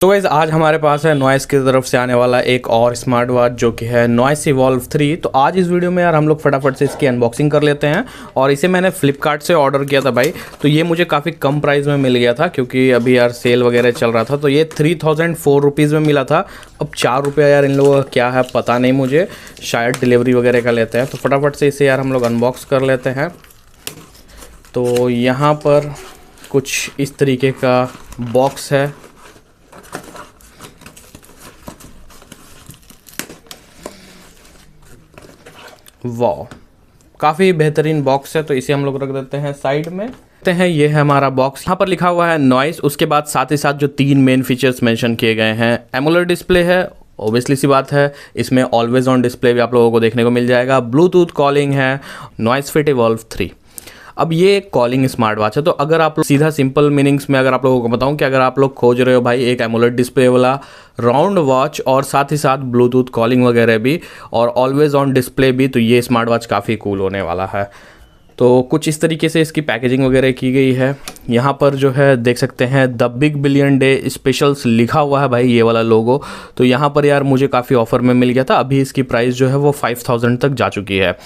तो गाइस आज हमारे पास है नॉइस की तरफ से आने वाला एक और स्मार्ट वॉच जो कि है नॉइस इवॉल्व 3। तो आज इस वीडियो में यार हम लोग फटाफट से इसकी अनबॉक्सिंग कर लेते हैं। और इसे मैंने फ्लिपकार्ट से ऑर्डर किया था भाई, तो ये मुझे काफ़ी कम प्राइस में मिल गया था क्योंकि अभी यार सेल वगैरह चल रहा था। तो ये 3004 रुपीज़ में मिला था। अब 4 रुपया यार इन लोगों का क्या है पता नहीं मुझे, शायद डिलीवरी वगैरह का लेते हैं। तो फटाफट से इसे यार हम लोग अनबॉक्स कर लेते हैं। तो यहाँ पर कुछ इस तरीके का बॉक्स है। वाह, काफ़ी बेहतरीन बॉक्स है। तो इसे हम लोग रख देते हैं साइड में। देखते हैं, ये है हमारा बॉक्स। यहाँ पर लिखा हुआ है नॉइस। उसके बाद साथ ही साथ जो 3 मेन फीचर्स मेंशन किए गए हैं, एमोलेड डिस्प्ले है, ओबियसली सी बात है। इसमें ऑलवेज ऑन डिस्प्ले भी आप लोगों को देखने को मिल जाएगा। ब्लूटूथ कॉलिंग है, नॉइस फिट इवॉल्व 3। अब ये एक कॉलिंग स्मार्ट वॉच है। तो अगर आप सीधा सिंपल मीनिंग्स में अगर आप लोगों को बताऊं कि अगर आप लोग खोज रहे हो भाई एक एमोलेड डिस्प्ले वाला राउंड वॉच और साथ ही साथ ब्लूटूथ कॉलिंग वगैरह भी और ऑलवेज ऑन डिस्प्ले भी, तो ये स्मार्ट वॉच काफ़ी कूल होने वाला है। तो कुछ इस तरीके से इसकी पैकेजिंग वगैरह की गई है। यहाँ पर जो है देख सकते हैं the big billion day specials लिखा हुआ है भाई, ये वाला लोगो। तो यहाँ पर यार मुझे काफ़ी ऑफर में मिल गया था। अभी इसकी प्राइस जो है वो 5000 तक जा चुकी है।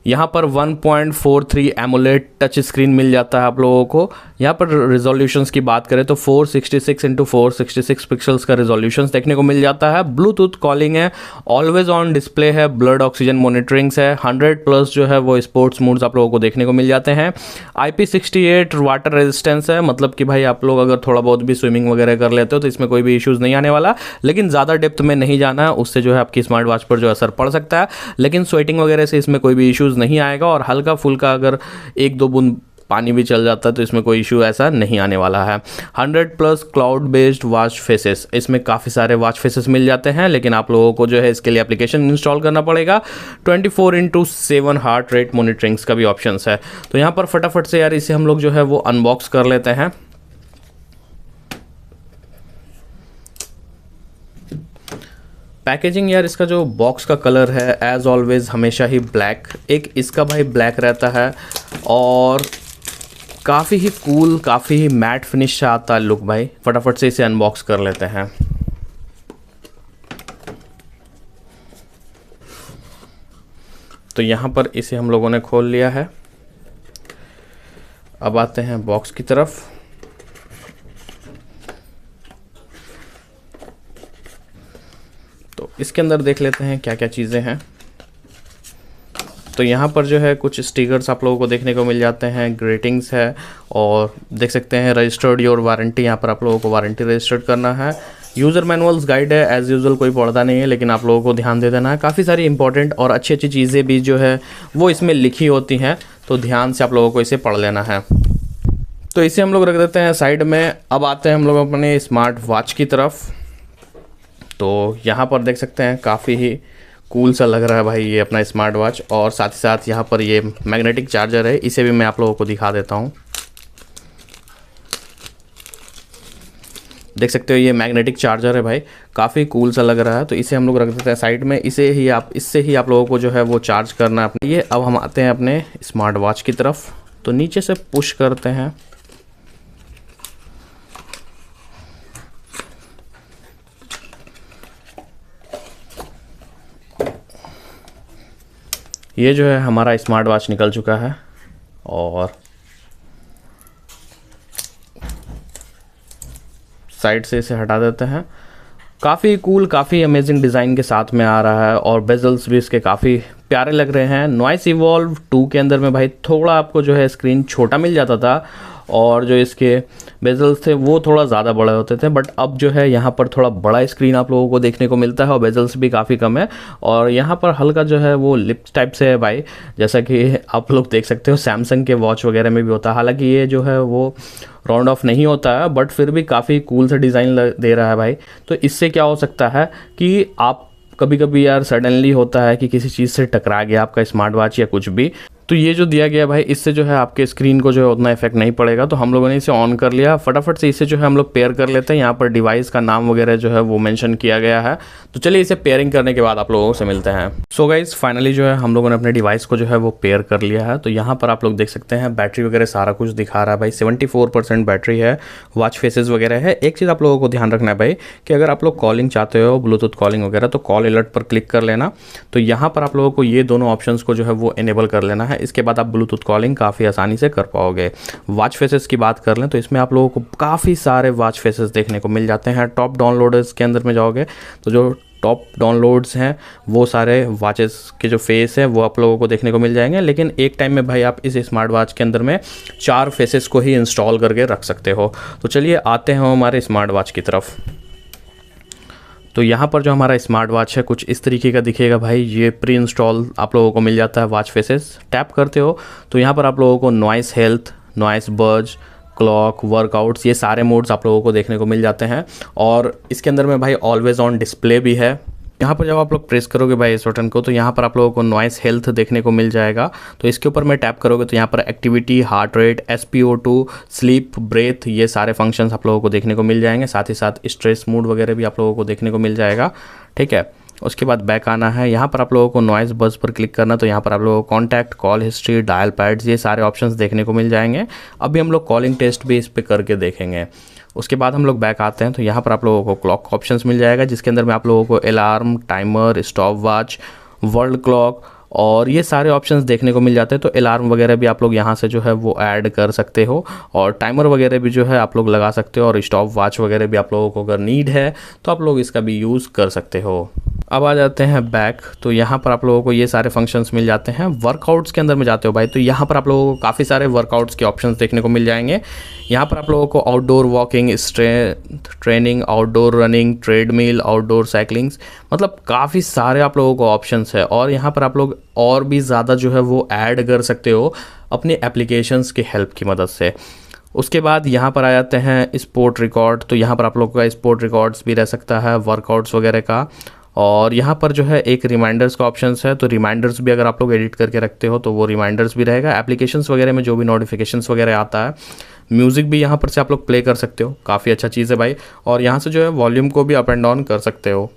यहाँ पर 1.43 एमोलेड टच स्क्रीन मिल जाता है आप लोगों को। यहाँ पर रिजोल्यूशंस की बात करें तो 466x466 पिक्सल्स का रिजोल्यूशंस देखने को मिल जाता है। ब्लूटूथ कॉलिंग है, ऑलवेज ऑन डिस्प्ले है, ब्लड ऑक्सीजन मॉनिटरिंग्स है, 100+ जो है वो स्पोर्ट्स मोड्स आप लोगों को देखने को मिल जाते हैं। IP68 वाटर रेजिस्टेंस है, मतलब कि भाई आप लोग अगर थोड़ा बहुत भी स्विमिंग वगैरह कर लेते हो तो इसमें कोई भी इश्यूज़ नहीं आने वाला। लेकिन ज़्यादा डेप्थ में नहीं जाना है, उससे जो है आपकी स्मार्ट वॉच पर जो असर पड़ सकता है। लेकिन स्वेटिंग वगैरह से इसमें कोई भी इश्यूज़ नहीं आएगा। और हल्का फुल्का अगर 1-2 बूंद पानी भी चल जाता है तो इसमें कोई इशू ऐसा नहीं आने वाला है। 100+ क्लाउड बेस्ड वॉच फेसेस, इसमें काफ़ी सारे वॉच फेसेस मिल जाते हैं। लेकिन आप लोगों को जो है इसके लिए एप्लीकेशन इंस्टॉल करना पड़ेगा। 24/7 हार्ट रेट मॉनिटरिंग्स का भी ऑप्शन है। तो यहाँ पर फटाफट से यार इसे हम लोग जो है वो अनबॉक्स कर लेते हैं। पैकेजिंग यार इसका जो बॉक्स का कलर है एज ऑलवेज हमेशा ही ब्लैक, एक इसका भाई ब्लैक रहता है और काफ़ी ही कूल, काफ़ी ही मैट फिनिश से आता है लुक भाई। फटाफट से इसे अनबॉक्स कर लेते हैं। तो यहाँ पर इसे हम लोगों ने खोल लिया है। अब आते हैं बॉक्स की तरफ। तो इसके अंदर देख लेते हैं क्या क्या चीज़ें हैं। तो यहाँ पर जो है कुछ स्टिकर्स आप लोगों को देखने को मिल जाते हैं, ग्रीटिंग्स है और देख सकते हैं रजिस्टर्ड योर वारंटी। यहाँ पर आप लोगों को वारंटी रजिस्टर्ड करना है। यूज़र मैनुअल्स गाइड है, एज़ यूजुअल कोई पढ़ता नहीं है लेकिन आप लोगों को ध्यान दे देना है। काफ़ी सारी इंपॉर्टेंट और अच्छी अच्छी चीज़ें भी जो है वो इसमें लिखी होती हैं, तो ध्यान से आप लोगों को इसे पढ़ लेना है। तो इसे हम लोग रख देते हैं साइड में। अब आते हैं हम लोग अपने स्मार्ट वॉच की तरफ। तो यहाँ पर देख सकते हैं काफ़ी ही कूल सा लग रहा है भाई ये अपना स्मार्ट वॉच। और साथ ही साथ यहाँ पर ये मैग्नेटिक चार्जर है, इसे भी मैं आप लोगों को दिखा देता हूँ। देख सकते हो ये मैग्नेटिक चार्जर है भाई, काफ़ी कूल सा लग रहा है। तो इसे हम लोग रख देते हैं साइड में। इससे ही आप लोगों को जो है वो चार्ज करना है अपने। ये अब हम आते हैं अपने स्मार्ट वॉच की तरफ। तो नीचे से पुश करते हैं। ये जो है हमारा स्मार्ट वॉच निकल चुका है और साइड से इसे हटा देते हैं। काफ़ी कूल, काफ़ी अमेजिंग डिज़ाइन के साथ में आ रहा है और बेजल्स भी इसके काफ़ी प्यारे लग रहे हैं। नॉइस इवॉल्व 2 के अंदर में भाई थोड़ा आपको जो है स्क्रीन छोटा मिल जाता था और जो इसके बेजल्स थे वो थोड़ा ज़्यादा बड़े होते थे। बट अब जो है यहाँ पर थोड़ा बड़ा स्क्रीन आप लोगों को देखने को मिलता है और बेजल्स भी काफ़ी कम है। और यहाँ पर हल्का जो है वो लिप्स टाइप से है भाई, जैसा कि आप लोग देख सकते हो सैमसंग के वॉच वगैरह में भी होता है। हालांकि ये जो है वो राउंड ऑफ नहीं होता है बट फिर भी काफ़ी कूल सा डिज़ाइन दे रहा है भाई। तो इससे क्या हो सकता है कि आप कभी कभी यार सडनली होता है कि किसी चीज़ से टकरा गया आपका स्मार्ट वॉच या कुछ भी, तो ये जो दिया गया भाई, इससे जो है आपके स्क्रीन को जो है उतना इफेक्ट नहीं पड़ेगा। तो हम लोगों ने इसे ऑन कर लिया, फटाफट से इसे जो है हम लोग पेयर कर लेते हैं। यहाँ पर डिवाइस का नाम वगैरह जो है वो मेंशन किया गया है। तो चलिए इसे पेयरिंग करने के बाद आप लोगों से मिलते हैं। सो गाइस फाइनली जो है हम लोगों ने अपने डिवाइस को जो है वो पेयर कर लिया है। तो यहाँ पर आप लोग देख सकते हैं बैटरी वगैरह सारा कुछ दिखा रहा है भाई, 74% बैटरी है, वॉच फेसेस वगैरह है। एक चीज़ आप लोगों को ध्यान रखना है भाई कि अगर आप लोग कॉलिंग चाहते हो, ब्लूटूथ कॉलिंग वगैरह, तो कॉल अलर्ट पर क्लिक कर लेना। तो यहाँ पर आप लोगों को ये दोनों ऑप्शंस को जो है वो इनेबल कर लेना है। इसके बाद आप ब्लूटूथ कॉलिंग काफ़ी आसानी से कर पाओगे। वॉच फेसेस की बात कर लें तो इसमें आप लोगों को काफ़ी सारे वॉच फेसेस देखने को मिल जाते हैं। टॉप डाउनलोडर्स के अंदर में जाओगे तो जो टॉप डाउनलोड्स हैं वो सारे वॉचेस के जो फेस है वो आप लोगों को देखने को मिल जाएंगे। लेकिन एक टाइम में भाई आप इस स्मार्ट वॉच के अंदर में 4 फेसेस को ही इंस्टॉल करके रख सकते हो। तो चलिए आते हैं हमारे स्मार्ट वॉच की तरफ। तो यहाँ पर जो हमारा स्मार्ट वॉच है कुछ इस तरीके का दिखेगा भाई। ये प्री इंस्टॉल आप लोगों को मिल जाता है वॉच फेसेस। टैप करते हो तो यहाँ पर आप लोगों को नॉइस हेल्थ, नॉइस बज, क्लॉक, वर्कआउट्स, ये सारे मोड्स आप लोगों को देखने को मिल जाते हैं। और इसके अंदर में भाई ऑलवेज ऑन डिस्प्ले भी है। यहाँ पर जब आप लोग प्रेस करोगे भाई इस बटन को तो यहाँ पर आप लोगों को नॉइस हेल्थ देखने को मिल जाएगा। तो इसके ऊपर में टैप करोगे तो यहाँ पर activity, heart rate, SpO2, sleep, breath, ये सारे फंक्शंस आप लोगों को देखने को मिल जाएंगे। साथ ही साथ स्ट्रेस मूड वगैरह भी आप लोगों को देखने को मिल जाएगा। ठीक है, उसके बाद बैक आना है। यहाँ पर आप लोगों को नॉइस बज पर क्लिक करना। तो यहाँ पर आप लोगों को contact, call history, dial pads, ये सारे ऑप्शंस देखने को मिल जाएंगे। अभी हम लोग कॉलिंग टेस्ट भी इस पर करके देखेंगे। उसके बाद हम लोग बैक आते हैं तो यहाँ पर आप लोगों को क्लॉक ऑप्शंस मिल जाएगा, जिसके अंदर में आप लोगों को alarm, timer, stop watch, world clock और ये सारे ऑप्शंस देखने को मिल जाते हैं। तो अलार्म वगैरह भी आप लोग यहाँ से जो है वो ऐड कर सकते हो और टाइमर वगैरह भी जो है आप लोग लगा सकते हो और स्टॉप वॉच वगैरह भी आप लोगों को अगर नीड है तो आप लोग इसका भी यूज़ कर सकते हो। अब आ जाते हैं बैक। तो यहाँ पर आप लोगों को ये सारे फंक्शंस मिल जाते हैं। वर्कआउट्स के अंदर में जाते हो भाई तो यहाँ पर आप लोगों को काफ़ी सारे वर्कआउट्स के ऑप्शंस देखने को मिल जाएंगे। यहाँ पर आप लोगों को outdoor walking, strength training, outdoor running, treadmill, outdoor cyclings, मतलब काफ़ी सारे आप लोगों को ऑप्शंस है। और यहाँ पर आप लोग और भी ज़्यादा जो है वो ऐड कर सकते हो अपने एप्लीकेशंस की हेल्प की मदद से। उसके बाद यहाँ पर आ जाते हैं स्पोर्ट रिकॉर्ड। तो यहाँ पर आप लोगों का स्पोर्ट रिकॉर्ड्स भी रह सकता है, वर्कआउट्स वगैरह का। और यहाँ पर जो है एक रिमाइंडर्स का ऑप्शंस है। तो रिमाइंडर्स भी अगर आप लोग एडिट करके रखते हो तो वो रिमाइंडर्स भी रहेगा। एप्लीकेशंस वगैरह में जो भी नोटिफिकेशंस वगैरह आता है, म्यूज़िक भी यहाँ पर से आप लोग प्ले कर सकते हो। काफ़ी अच्छा चीज़ है भाई। और यहाँ से जो है वॉल्यूम को भी अप एंड डाउन कर सकते हो।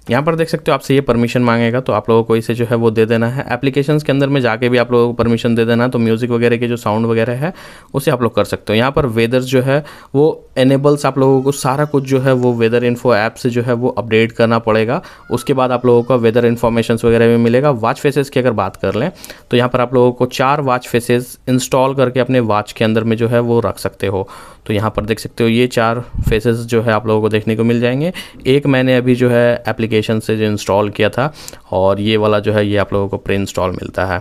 यहाँ पर देख सकते हो आपसे ये परमिशन मांगेगा तो आप लोगों को इसे जो है वो दे देना है। एप्लीकेशंस के अंदर में जाके भी आप लोगों को परमिशन दे देना है। तो म्यूज़िक वगैरह के जो साउंड वगैरह है उसे आप लोग कर सकते हो। यहाँ पर वेदर जो है वो एनेबल्स, आप लोगों को सारा कुछ जो है वो वेदर इन्फो ऐप से जो है वो अपडेट करना पड़ेगा। उसके बाद आप लोगों का वेदर इन्फॉर्मेशन वगैरह भी मिलेगा। वॉच फेसेस की अगर बात कर लें तो यहाँ पर आप लोगों को 4 वॉच फेसेस इंस्टॉल करके अपने वॉच के अंदर में जो है वो रख सकते हो। तो यहाँ पर देख सकते हो ये 4 फेसेस जो है आप लोगों को देखने को मिल जाएंगे। एक मैंने अभी जो है एप्लीकेशन से जो इंस्टॉल किया था और ये वाला जो है ये आप लोगों को प्री इंस्टॉल मिलता है।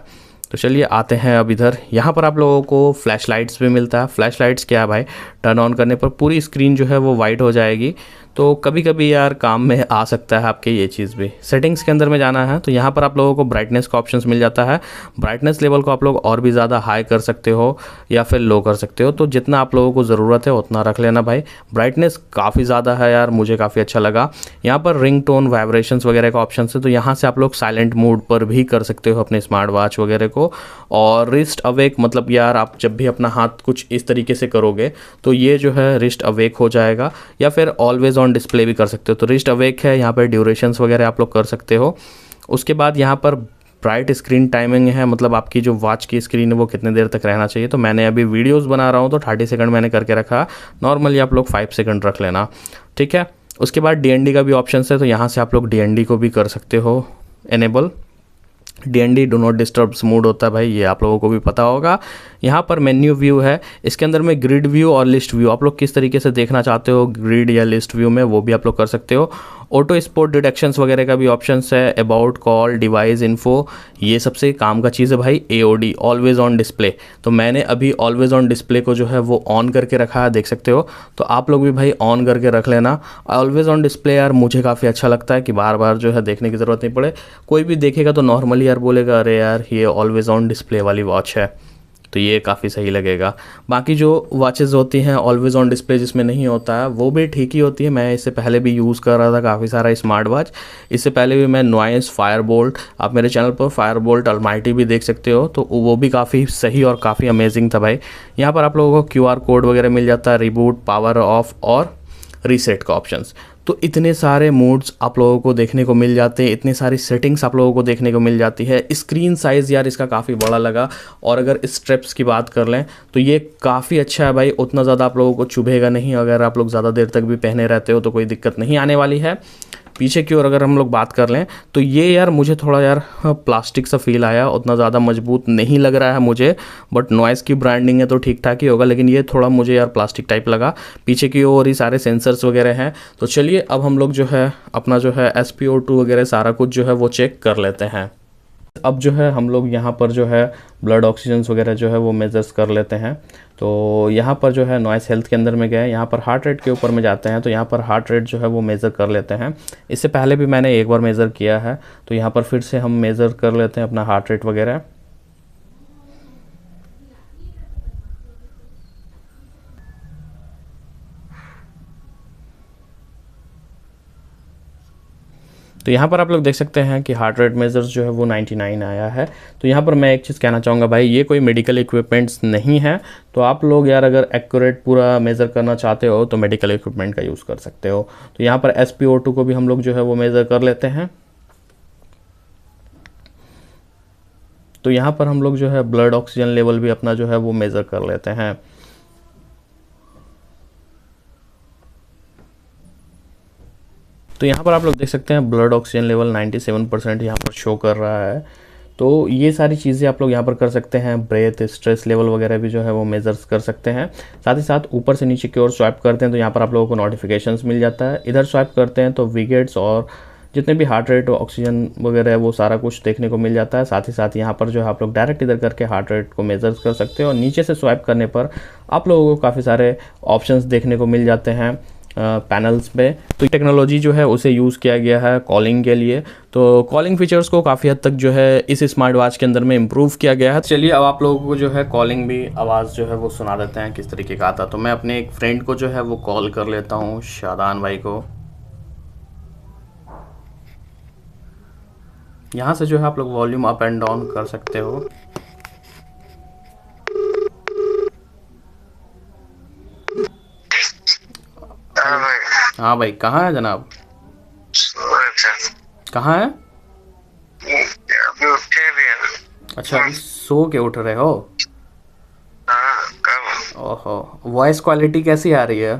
तो चलिए आते हैं अब इधर। यहाँ पर आप लोगों को फ्लैश लाइट्स भी मिलता है। फ्लैश लाइट्स क्या है भाई, टर्न ऑन करने पर पूरी स्क्रीन जो है वो वाइट हो जाएगी। तो कभी कभी यार काम में आ सकता है आपके ये चीज़ भी। सेटिंग्स के अंदर में जाना है तो यहाँ पर आप लोगों को ब्राइटनेस का ऑप्शंस मिल जाता है। ब्राइटनेस लेवल को आप लोग और भी ज़्यादा हाई कर सकते हो या फिर लो कर सकते हो। तो जितना आप लोगों को ज़रूरत है उतना रख लेना भाई। ब्राइटनेस काफ़ी ज़्यादा है यार, मुझे काफ़ी अच्छा लगा। यहाँ पर रिंग टोन, वाइब्रेशंस वगैरह का ऑप्शन है। तो यहाँ से आप लोग साइलेंट मोड पर भी कर सकते हो अपने स्मार्ट वॉच वगैरह को। और रिस्ट अवेक, मतलब यार आप जब भी अपना हाथ कुछ इस तरीके से करोगे तो ये जो है रिस्ट अवेक हो जाएगा। या फिर ऑलवेज ऑन डिस्प्ले भी कर सकते हो। तो रिस्ट अवेक है, यहाँ पर ड्यूरेशंस वगैरह आप लोग कर सकते हो। उसके बाद यहाँ पर ब्राइट स्क्रीन टाइमिंग है, मतलब आपकी जो वॉच की स्क्रीन है वो कितने देर तक रहना चाहिए। तो मैंने अभी वीडियोस बना रहा हूँ तो 30 सेकंड मैंने करके रखा। नॉर्मली आप लोग 5 सेकंड रख लेना, ठीक है। उसके बाद DND का भी ऑप्शन है। तो यहाँ से आप लोग DND को भी कर सकते हो enable. DND do not disturb mode होता है भाई, ये आप लोगों को भी पता होगा। यहाँ पर मेन्यू व्यू है, इसके अंदर में ग्रिड व्यू और लिस्ट व्यू, आप लोग किस तरीके से देखना चाहते हो ग्रिड या लिस्ट व्यू में, वो भी आप लोग कर सकते हो। ऑटो स्पोर्ट डिटेक्शंस वगैरह का भी ऑप्शंस है। अबाउट, कॉल, डिवाइस इन्फो, ये सबसे काम का चीज़ है भाई। AOD, ऑलवेज ऑन डिस्प्ले, तो मैंने अभी ऑलवेज ऑन डिस्प्ले को जो है वो ऑन करके रखा है, देख सकते हो। तो आप लोग भी भाई ऑन करके रख लेना। ऑलवेज ऑन डिस्प्ले यार मुझे काफ़ी अच्छा लगता है कि बार बार जो है देखने की ज़रूरत नहीं पड़े। कोई भी देखेगा तो नॉर्मली यार बोलेगा अरे यार ये ऑलवेज ऑन डिस्प्ले वाली वॉच है। तो ये काफ़ी सही लगेगा। बाकी जो वॉचेस होती हैं ऑलवेज़ ऑन डिस्प्ले जिसमें नहीं होता है वो भी ठीक ही होती है। मैं इससे पहले भी यूज़ कर रहा था काफ़ी सारा स्मार्ट वॉच। इससे पहले भी मैं नॉइस, फायरबोल्ट, आप मेरे चैनल पर फायरबोल्ट ऑलमाइटी भी देख सकते हो, तो वो भी काफ़ी सही और काफ़ी अमेजिंग था भाई। यहाँ पर आप लोगों को QR कोड वगैरह मिल जाता है, रिबूट, पावर ऑफ और रीसेट का ऑप्शंस। तो इतने सारे मोड्स आप लोगों को देखने को मिल जाते हैं, इतनी सारी सेटिंग्स आप लोगों को देखने को मिल जाती है। स्क्रीन साइज़ यार इसका काफ़ी बड़ा लगा, और अगर स्ट्रेप्स की बात कर लें तो ये काफ़ी अच्छा है भाई। उतना ज़्यादा आप लोगों को चुभेगा नहीं, अगर आप लोग ज़्यादा देर तक भी पहने रहते हो तो कोई दिक्कत नहीं आने वाली है। पीछे की ओर अगर हम लोग बात कर लें तो ये यार मुझे थोड़ा यार प्लास्टिक सा फील आया, उतना ज़्यादा मजबूत नहीं लग रहा है मुझे, बट नॉइस की ब्रांडिंग है तो ठीक ठाक ही होगा, लेकिन ये थोड़ा मुझे यार प्लास्टिक टाइप लगा। पीछे की ओर ही सारे सेंसर्स वगैरह हैं। तो चलिए अब हम लोग जो है अपना जो है SpO2 वगैरह सारा कुछ जो है वो चेक कर लेते हैं। अब जो है हम लोग यहाँ पर जो है ब्लड ऑक्सीजन्स वगैरह जो है वो मेजर्स कर लेते हैं। तो यहाँ पर जो है नॉइस हेल्थ के अंदर में गए, यहाँ पर हार्ट रेट के ऊपर में जाते हैं, तो यहाँ पर हार्ट रेट जो है वो मेज़र कर लेते हैं। इससे पहले भी मैंने एक बार मेज़र किया है, तो यहाँ पर फिर से हम मेज़र कर लेते हैं अपना हार्ट रेट वगैरह। तो यहाँ पर आप लोग देख सकते हैं कि हार्ट रेट मेजर्स जो है वो 99 आया है। तो यहाँ पर मैं एक चीज़ कहना चाहूँगा भाई, ये कोई मेडिकल इक्विपमेंट्स नहीं है, तो आप लोग यार अगर एक्यूरेट पूरा मेज़र करना चाहते हो तो मेडिकल इक्विपमेंट का यूज़ कर सकते हो। तो यहाँ पर SpO2 को भी हम लोग जो है वो मेज़र कर लेते हैं। तो यहाँ पर हम लोग जो है ब्लड ऑक्सीजन लेवल भी अपना जो है वो मेज़र कर लेते हैं। तो यहाँ पर आप लोग देख सकते हैं ब्लड ऑक्सीजन लेवल 97% यहाँ पर शो कर रहा है। तो ये सारी चीज़ें आप लोग यहाँ पर कर सकते हैं। ब्रेथ, स्ट्रेस लेवल वगैरह भी जो है वो मेजर्स कर सकते हैं। साथ ही साथ ऊपर से नीचे की ओर स्वाइप करते हैं तो यहाँ पर आप लोगों को नोटिफिकेशंस मिल जाता है। इधर स्वाइप करते हैं तो विकेट्स और जितने भी हार्ट रेट, ऑक्सीजन वगैरह है वो सारा कुछ देखने को मिल जाता है। साथ ही साथ यहाँ पर जो है आप लोग डायरेक्ट इधर करके हार्ट रेट को मेजर्स कर सकते हो, और नीचे से स्वाइप करने पर आप लोगों को काफ़ी सारे ऑप्शंस देखने को मिल जाते हैं पैनल्स पे। तो टेक्नोलॉजी जो है उसे यूज़ किया गया है कॉलिंग के लिए। तो कॉलिंग फीचर्स को काफ़ी हद तक जो है इस स्मार्ट वॉच के अंदर में इम्प्रूव किया गया है। चलिए अब आप लोगों को जो है कॉलिंग भी आवाज़ जो है वो सुना देते हैं किस तरीके का आता। तो मैं अपने एक फ्रेंड को जो है वो कॉल कर लेता हूँ, शादान भाई को। यहाँ से जो है आप लोग वॉल्यूम अप एंड डाउन कर सकते हो। हाँ भाई, कहाँ है जनाब? कहाँ है? अभी उठे भी हैं। अच्छा, अभी सो के उठ रहे हो? हाँ, कब? ओहो, वॉइस क्वालिटी कैसी आ रही है?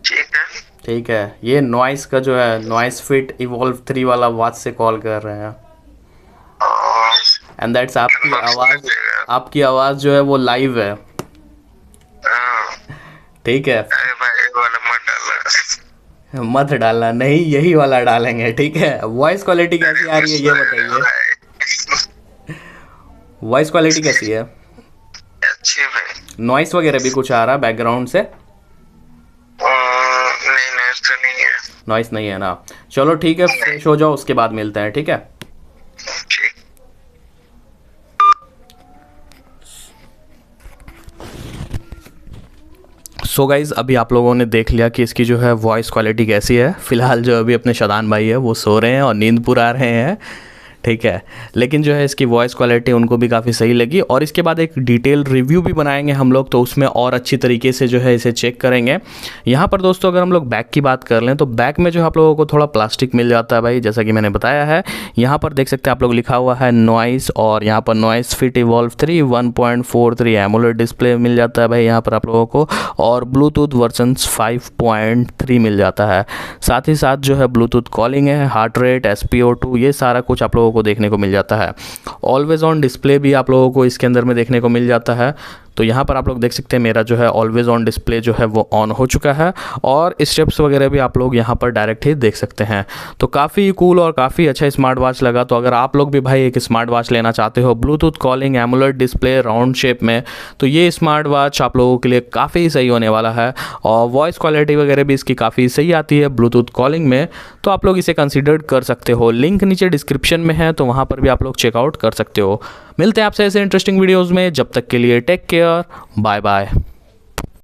ठीक है। ठीक है। ये नॉइस का जो है नॉइस फिट इवॉल्व 3 वाला वॉच से कॉल कर रहे हैं, एंड दैट्स आपकी आवाज़ जो है वो लाइव है। ठीक है, अरे भाई वाला मत डालना। मत डालना, नहीं यही वाला डालेंगे। ठीक है। वॉइस क्वालिटी कैसी आ रही है ये बताइए। वॉइस क्वालिटी कैसी है? अच्छी भाई। नॉइस वगैरह भी कुछ आ रहा है बैकग्राउंड से? नहीं नॉइस तो नहीं है। नॉइस नहीं है ना? चलो ठीक है, फ्रेश हो जाओ, उसके बाद मिलते हैं। ठीक है। ठीक। सो गाइज़, अभी आप लोगों ने देख लिया कि इसकी जो है वॉइस क्वालिटी कैसी है। फ़िलहाल जो अभी अपने शादान भाई है वो सो रहे हैं और नींद पूरा आ रहे हैं। ठीक है, लेकिन जो है इसकी वॉइस क्वालिटी उनको भी काफ़ी सही लगी, और इसके बाद एक डिटेल रिव्यू भी बनाएंगे हम लोग, तो उसमें और अच्छी तरीके से जो है इसे चेक करेंगे। यहाँ पर दोस्तों अगर हम लोग बैक की बात कर लें तो बैक में जो है आप लोगों को थोड़ा प्लास्टिक मिल जाता है भाई, जैसा कि मैंने बताया है। यहाँ पर देख सकते हैं आप लोग लिखा हुआ है नॉइस, और यहाँ पर Noise Fit Evolve 3 1.43 AMOLED display मिल जाता है भाई यहाँ पर आप लोगों को, और ब्लूटूथ वर्जन 5.3 मिल जाता है। साथ ही साथ जो है ब्लूटूथ कॉलिंग है, हार्ट रेट, SpO2, ये सारा कुछ आप लोगों को देखने को मिल जाता है। ऑलवेज ऑन डिस्प्ले भी आप लोगों को इसके अंदर में देखने को मिल जाता है। तो यहाँ पर आप लोग देख सकते हैं मेरा जो है ऑलवेज ऑन डिस्प्ले जो है वो ऑन हो चुका है, और स्टेप्स वगैरह भी आप लोग यहाँ पर डायरेक्ट ही देख सकते हैं। तो काफ़ी कूल और काफ़ी अच्छा स्मार्ट वॉच लगा। तो अगर आप लोग भी भाई एक स्मार्ट वॉच लेना चाहते हो Bluetooth calling, AMOLED display, round shape में, तो ये स्मार्ट वॉच आप लोगों के लिए काफ़ी सही होने वाला है। और वॉइस क्वालिटी वगैरह भी इसकी काफ़ी सही आती है ब्लूटूथ कॉलिंग में, तो आप लोग इसे कंसिडर कर सकते हो। लिंक नीचे डिस्क्रिप्शन में है, तो वहाँ पर भी आप लोग चेकआउट कर सकते हो। मिलते हैं आपसे ऐसे इंटरेस्टिंग वीडियोज़ में, जब तक के लिए टेक केयर, बाय बाय।